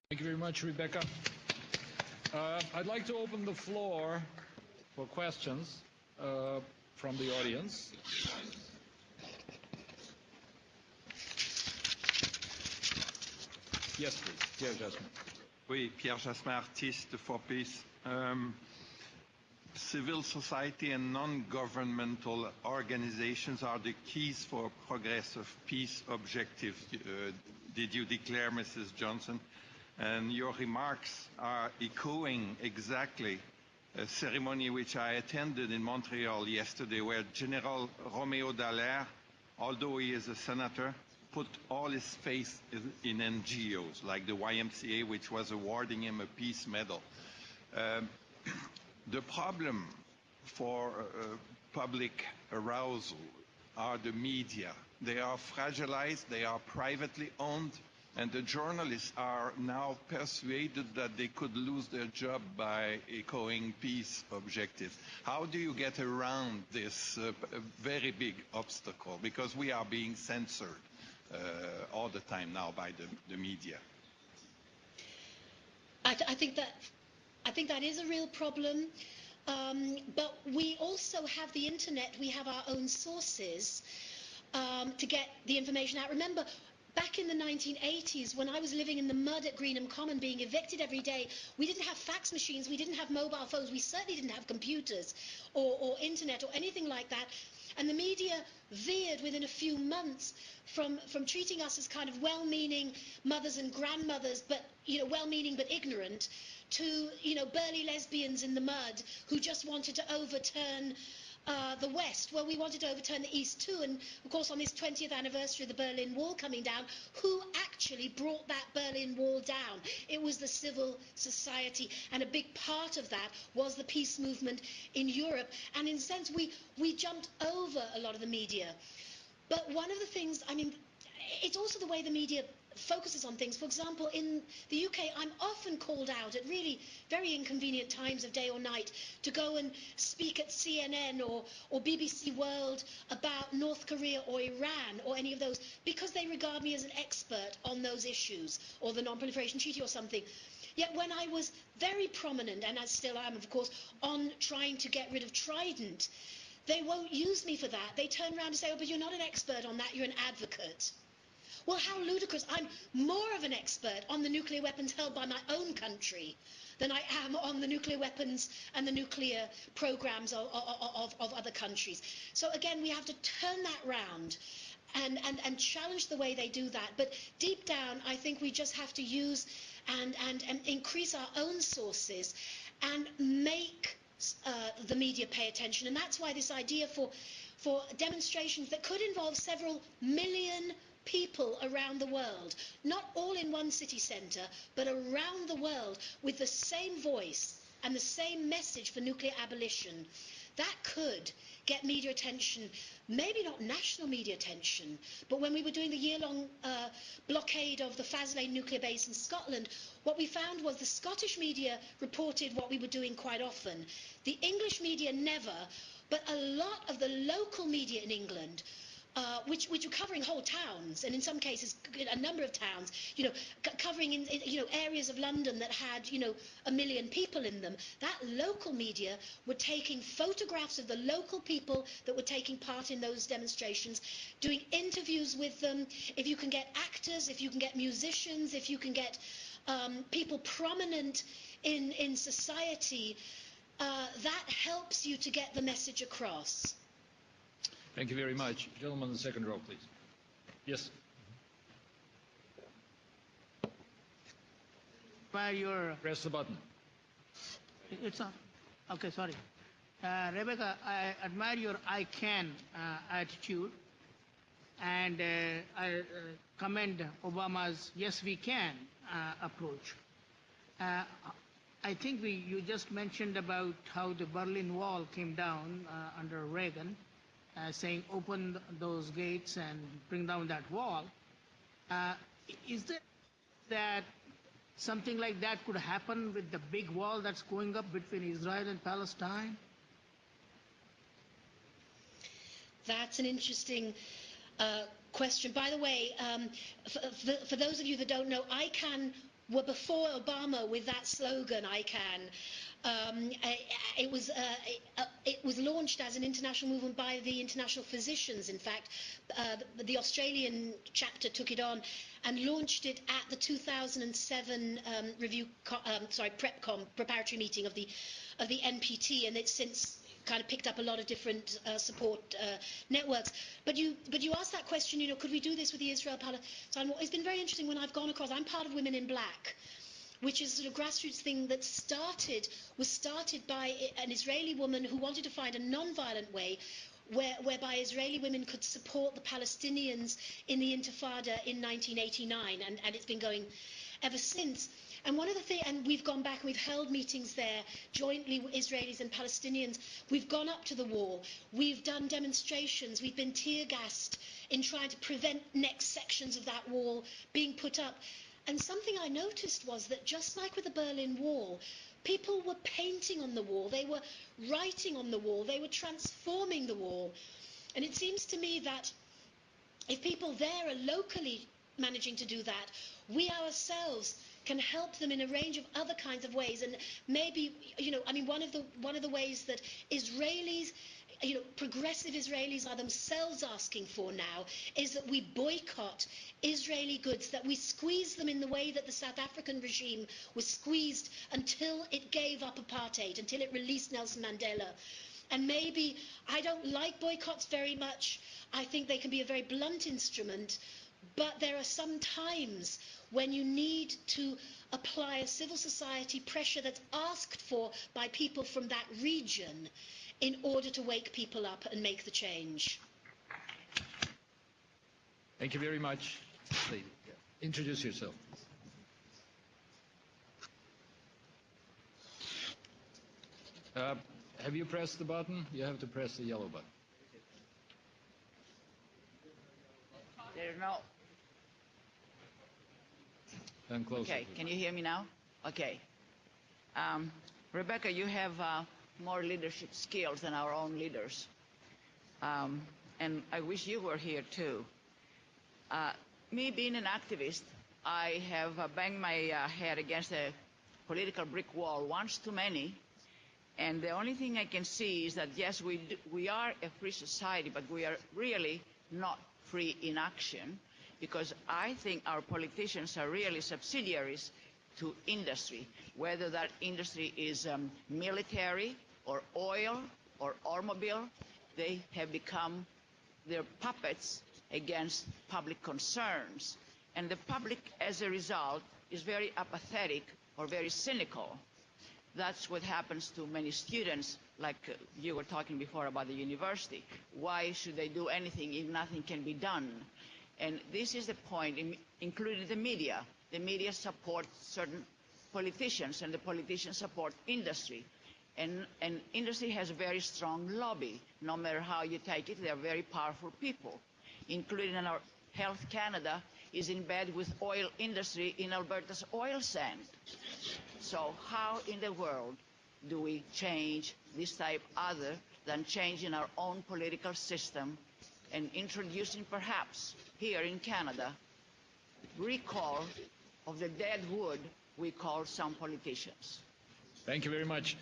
Thank you very much, Rebecca. I'd like to open the floor for questions from the audience. Yes, please. Pierre Jasmin. Oui, Pierre Jasmin, artiste for peace. Civil society and non-governmental organizations are the keys for progressive peace objectives. Did you declare, Mrs. Johnson? And your remarks are echoing exactly a ceremony which I attended in Montreal yesterday, where General Romeo Dallaire, although he is a senator, put all his faith in NGOs, like the YMCA, which was awarding him a peace medal. The problem for public arousal are the media. They are fragilized, they are privately owned, and the journalists are now persuaded that they could lose their job by echoing peace objectives. How do you get around this very big obstacle? Because we are being censored all the time now by the media. I think that is a real problem. But we also have the internet. We have our own sources to get the information out. Remember, back in the 1980s, when I was living in the mud at Greenham Common, being evicted every day, we didn't have fax machines, we didn't have mobile phones, we certainly didn't have computers or internet or anything like that. And the media veered within a few months from treating us as kind of well-meaning mothers and grandmothers, but well-meaning but ignorant, to burly lesbians in the mud who just wanted to overturn the West. Well, we wanted to overturn the East too, and of course on this 20th anniversary of the Berlin Wall coming down, who actually brought that Berlin Wall down? It was the civil society, and a big part of that was the peace movement in Europe. And in a sense, we jumped over a lot of the media. But one of the things, it's also the way the media focuses on things. For example, in the UK, I'm often called out at really very inconvenient times of day or night to go and speak at CNN or BBC World about North Korea or Iran or any of those, because they regard me as an expert on those issues, or the Non-Proliferation Treaty or something. Yet when I was very prominent, and I still am, of course, on trying to get rid of Trident, they won't use me for that. They turn around and say, oh, but you're not an expert on that, you're an advocate. Well, how ludicrous. I'm more of an expert on the nuclear weapons held by my own country than I am on the nuclear weapons and the nuclear programs of other countries. So again, we have to turn that round and challenge the way they do that. But deep down, I think we just have to use and increase our own sources and make the media pay attention. And that's why this idea for demonstrations that could involve several million people around the world, not all in one city centre, but around the world, with the same voice and the same message for nuclear abolition, that could get media attention. Maybe not national media attention, but when we were doing the year-long blockade of the Faslane nuclear base in Scotland, what we found was the Scottish media reported what we were doing quite often. The English media never, but a lot of the local media in England, which were covering whole towns, and in some cases a number of towns, covering in areas of London that had 1 million people in them. That local media were taking photographs of the local people that were taking part in those demonstrations, doing interviews with them. If you can get actors, if you can get musicians, if you can get people prominent in society, that helps you to get the message across. Thank you very much. Gentleman in the second row, please. Yes. Press the button. It's on. Okay, sorry. Rebecca, I admire your I can attitude, and I commend Obama's yes we can approach. I think you just mentioned about how the Berlin Wall came down under Reagan, saying open those gates and bring down that wall. Is there that something like that could happen with the big wall that's going up between Israel and Palestine? That's an interesting question. By the way, for those of you that don't know, ICAN were before Obama with that slogan, I can. It was launched as an international movement by the international physicians. In fact, the Australian chapter took it on and launched it at the 2007 preparatory meeting of the NPT, and it's since kind of picked up a lot of different support networks. But you asked that question, could we do this with the Israel-Palestine war? It's been very interesting when I've gone across. I'm part of Women in Black, which is a sort of grassroots thing that was started by an Israeli woman who wanted to find a non-violent way whereby Israeli women could support the Palestinians in the Intifada in 1989, and it's been going ever since. And one of the things, and we've gone back and we've held meetings there jointly with Israelis and Palestinians. We've gone up to the wall. We've done demonstrations. We've been tear gassed in trying to prevent next sections of that wall being put up. And something I noticed was that just like with the Berlin Wall, people were painting on the wall. They were writing on the wall. They were transforming the wall. And it seems to me that if people there are locally managing to do that, we ourselves can help them in a range of other kinds of ways. And maybe, one of the ways that Israelis, progressive Israelis are themselves asking for now is that we boycott Israeli goods, that we squeeze them in the way that the South African regime was squeezed until it gave up apartheid, until it released Nelson Mandela. And maybe, I don't like boycotts very much. I think they can be a very blunt instrument, but there are some times when you need to apply a civil society pressure that's asked for by people from that region in order to wake people up and make the change. Thank you very much. Please, introduce yourself. Have you pressed the button? You have to press the yellow button. There's no... And close Okay, it. can you hear me now? Okay. Rebecca, you have more leadership skills than our own leaders. And I wish you were here too. Me being an activist, I have banged my head against a political brick wall once too many. And the only thing I can see is that, yes, we are a free society, but we are really not free in action, because I think our politicians are really subsidiaries to industry, whether that industry is military or oil or automobile. They have become their puppets against public concerns. And the public, as a result, is very apathetic or very cynical. That's what happens to many students, like you were talking before about the university. Why should they do anything if nothing can be done? And this is the point, including the media. The media supports certain politicians, and the politicians support industry. And industry has a very strong lobby. No matter how you take it, they are very powerful people, including our Health Canada is in bed with oil industry in Alberta's oil sand. So how in the world do we change this type other than changing our own political system and introducing perhaps here in Canada recall of the dead wood we call some politicians? Thank you very much.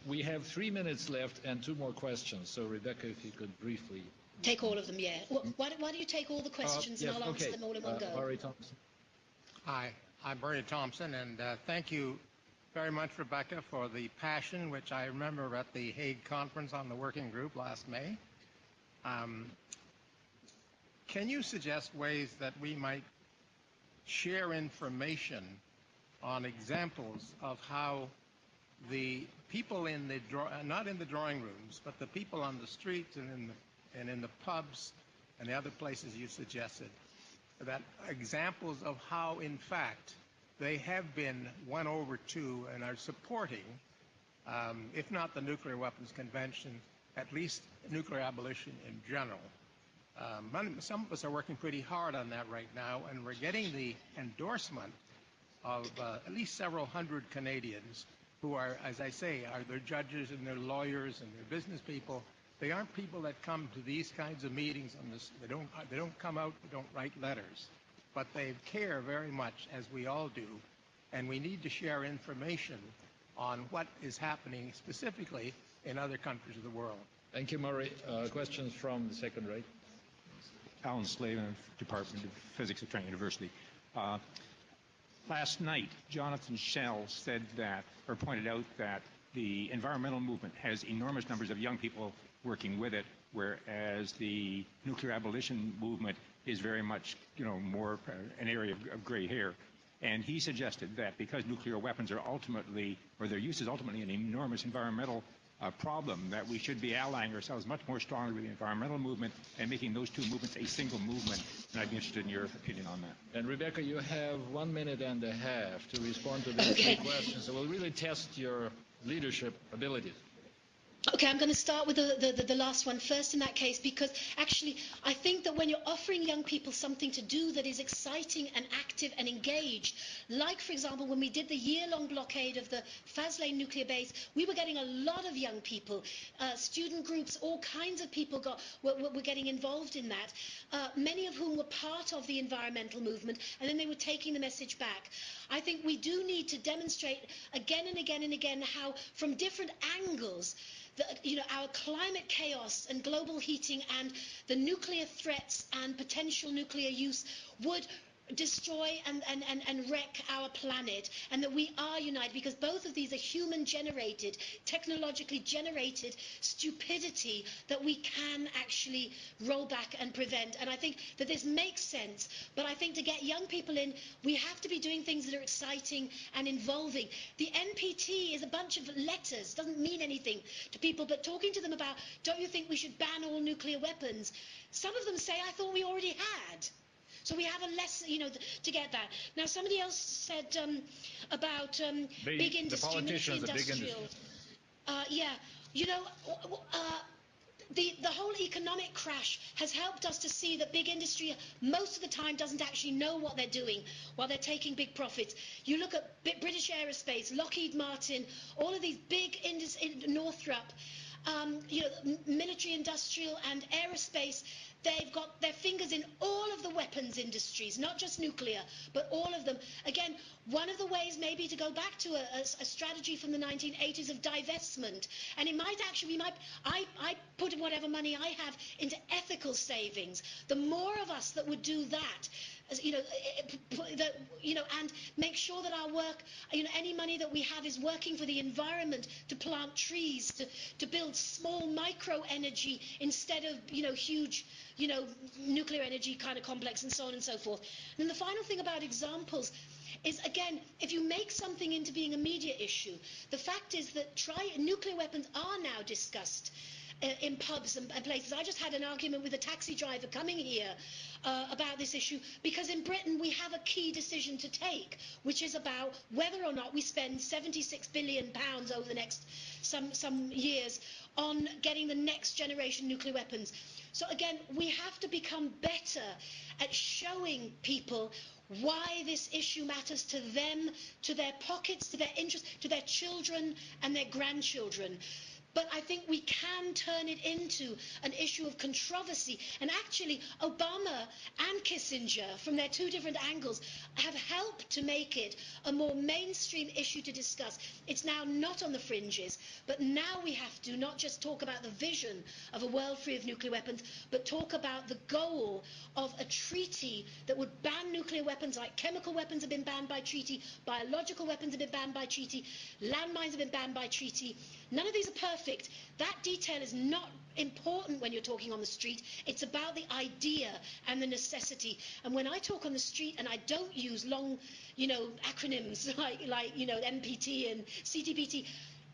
We have 3 minutes left and 2 more questions. So, Rebecca, if you could briefly... Take all of them, yeah. Why don't you take all the questions yes, and I'll answer them all in one go. Barry Thompson. Hi, I'm Barry Thompson, and thank you very much, Rebecca, for the passion, which I remember at the Hague Conference on the Working Group last May. Can you suggest ways that we might share information on examples of how the people in the not in the drawing rooms, but the people on the streets and in the pubs and the other places you suggested, that examples of how, in fact, they have been won over to and are supporting, if not the Nuclear Weapons Convention, at least nuclear abolition in general. Some of us are working pretty hard on that right now, and we're getting the endorsement of at least several hundred Canadians who are, as I say, are their judges and their lawyers and their business people. They aren't people that come to these kinds of meetings on this. They don't come out, they don't write letters, but they care very much, as we all do, and we need to share information on what is happening specifically in other countries of the world. Thank you, Murray. Questions from the second rate? Alan Slavin, Department of Physics at Trent University. Last night, Jonathan Schell said that, or pointed out that the environmental movement has enormous numbers of young people working with it, whereas the nuclear abolition movement is very much, more an area of gray hair. And he suggested that because nuclear weapons are ultimately, or their use is ultimately an enormous environmental problem, that we should be allying ourselves much more strongly with the environmental movement and making those two movements a single movement. And I'd be interested in your opinion on that. And Rebecca, you have 1 minute and a half to respond to these three questions. So we'll really test your leadership abilities. Okay, I'm going to start with the last one first in that case, because actually I think that when you're offering young people something to do that is exciting and active and engaged, like, for example, when we did the year-long blockade of the Faslane nuclear base, we were getting a lot of young people, student groups, all kinds of people were getting involved in that, many of whom were part of the environmental movement, and then they were taking the message back. I think we do need to demonstrate again and again and again how, from different angles, our climate chaos and global heating and the nuclear threats and potential nuclear use would destroy and wreck our planet, and that we are united, because both of these are human generated, technologically generated stupidity that we can actually roll back and prevent. And I think that this makes sense, but I think to get young people in, we have to be doing things that are exciting and involving. The NPT is a bunch of letters, doesn't mean anything to people, but talking to them about, don't you think we should ban all nuclear weapons? Some of them say, I thought we already had. So we have a lesson, to get that. Now, somebody else said about big industry, military industrial. The whole economic crash has helped us to see that big industry most of the time doesn't actually know what they're doing while they're taking big profits. You look at British Aerospace, Lockheed Martin, all of these big industries, Northrop, military, industrial and aerospace. They've got their fingers in all of the weapons industries, not just nuclear, but all of them. Again, one of the ways maybe to go back to a strategy from the 1980s of divestment. And it might actually, I put whatever money I have into ethical savings. The more of us that would do that, and make sure that our work, any money that we have is working for the environment, to plant trees, to build small micro energy instead of, huge, nuclear energy kind of complex, and so on and so forth. And then the final thing about examples is, again, if you make something into being a media issue, the fact is that nuclear weapons are now discussed in pubs and places. I just had an argument with a taxi driver coming here about this issue, because in Britain we have a key decision to take, which is about whether or not we spend £76 billion over the next some years on getting the next generation nuclear weapons. So again, we have to become better at showing people why this issue matters to them, to their pockets, to their interests, to their children and their grandchildren. But I think we can turn it into an issue of controversy. And actually, Obama and Kissinger, from their two different angles, have helped to make it a more mainstream issue to discuss. It's now not on the fringes, but now we have to not just talk about the vision of a world free of nuclear weapons, but talk about the goal of a treaty that would ban nuclear weapons, like chemical weapons have been banned by treaty, biological weapons have been banned by treaty, landmines have been banned by treaty. None of these are perfect. That detail is not important when you're talking on the street. It's about the idea and the necessity. And when I talk on the street and I don't use long, acronyms like NPT and CTBT,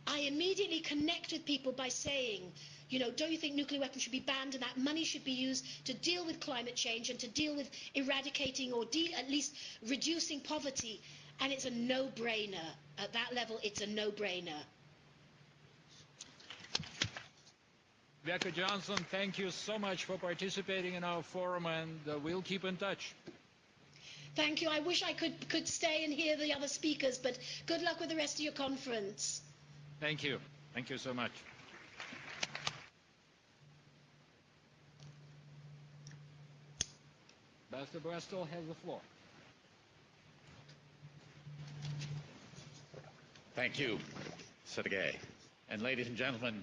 I immediately connect with people by saying, don't you think nuclear weapons should be banned, and that money should be used to deal with climate change and to deal with eradicating or at least reducing poverty? And it's a no-brainer. At that level, it's a no-brainer. Rebecca Johnson, thank you so much for participating in our forum, and we'll keep in touch. Thank you. I wish I could stay and hear the other speakers, but good luck with the rest of your conference. Thank you. Thank you so much. Ambassador Brestol has the floor. Thank you, Sergei. And ladies and gentlemen,